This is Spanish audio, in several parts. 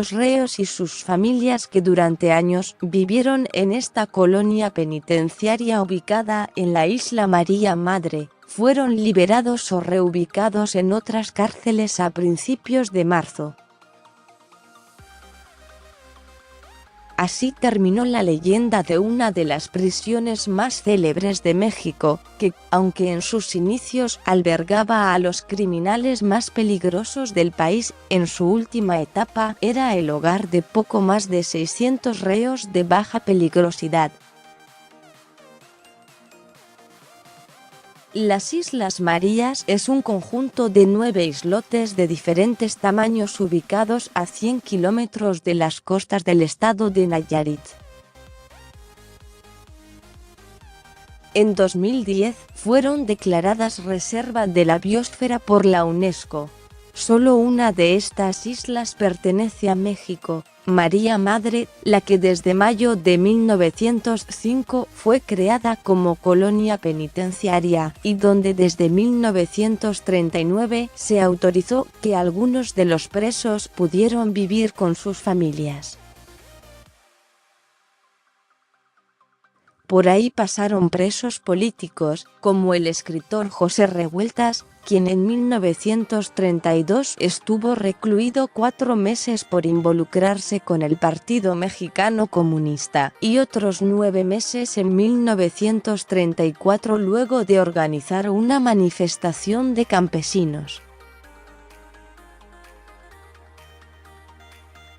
los reos y sus familias que durante años vivieron en esta colonia penitenciaria ubicada en la isla María Madre, fueron liberados o reubicados en otras cárceles a principios de marzo. Así terminó la leyenda de una de las prisiones más célebres de México, que, aunque en sus inicios albergaba a los criminales más peligrosos del país, en su última etapa era el hogar de poco más de 600 reos de baja peligrosidad. Las Islas Marías es un conjunto de 9 islotes de diferentes tamaños ubicados a 100 kilómetros de las costas del estado de Nayarit. En 2010 fueron declaradas Reserva de la Biosfera por la UNESCO. Solo una de estas islas pertenece a México, María Madre, la que desde mayo de 1905 fue creada como colonia penitenciaria, y donde desde 1939 se autorizó que algunos de los presos pudieron vivir con sus familias. Por ahí pasaron presos políticos, como el escritor José Revueltas, quien en 1932 estuvo recluido 4 meses por involucrarse con el Partido Mexicano Comunista, y otros 9 meses en 1934 luego de organizar una manifestación de campesinos.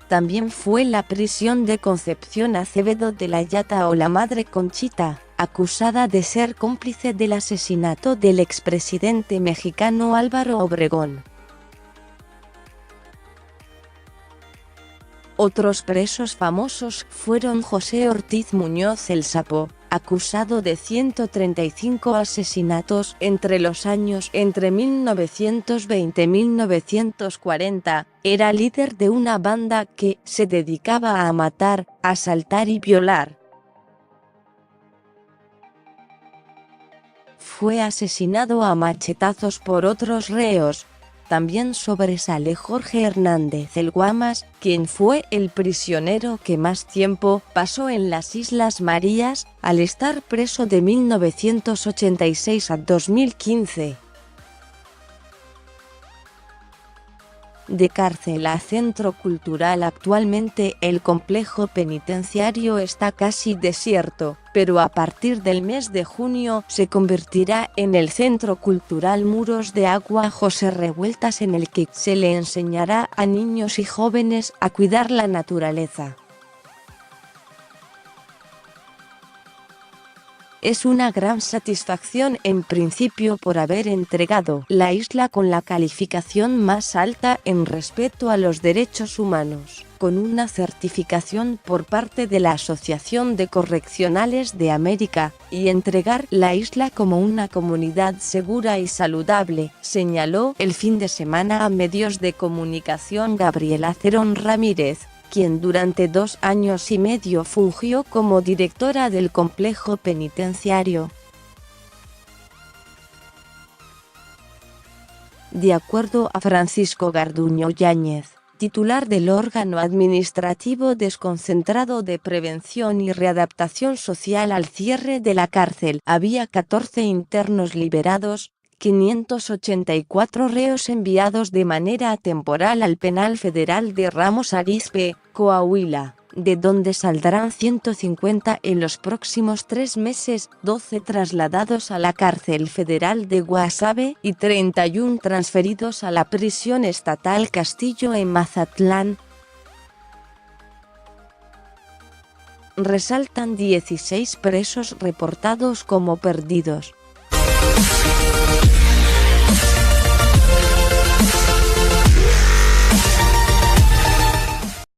También fue la prisión de Concepción Acevedo de la Yata o la Madre Conchita, acusada de ser cómplice del asesinato del expresidente mexicano Álvaro Obregón. Otros presos famosos fueron José Ortiz Muñoz el Sapo, acusado de 135 asesinatos entre los años 1920 y 1940, era líder de una banda que se dedicaba a matar, asaltar y violar. Fue asesinado a machetazos por otros reos. También sobresale Jorge Hernández el Guamas, quien fue el prisionero que más tiempo pasó en las Islas Marías, al estar preso de 1986 a 2015. De cárcel a centro cultural. Actualmente el complejo penitenciario está casi desierto, pero a partir del mes de junio se convertirá en el Centro Cultural Muros de Agua José Revueltas, en el que se le enseñará a niños y jóvenes a cuidar la naturaleza. Es una gran satisfacción en principio por haber entregado la isla con la calificación más alta en respeto a los derechos humanos, con una certificación por parte de la Asociación de Correccionales de América, y entregar la isla como una comunidad segura y saludable, señaló el fin de semana a medios de comunicación Gabriela Cerón Ramírez, quien durante 2 años y medio fungió como directora del complejo penitenciario. De acuerdo a Francisco Garduño Yáñez, titular del órgano administrativo desconcentrado de prevención y readaptación social, al cierre de la cárcel había 14 internos liberados, 584 reos enviados de manera temporal al Penal Federal de Ramos Arizpe, Coahuila, de donde saldrán 150 en los próximos 3 meses, 12 trasladados a la Cárcel Federal de Guasave y 31 transferidos a la Prisión Estatal Castillo en Mazatlán. Resaltan 16 presos reportados como perdidos.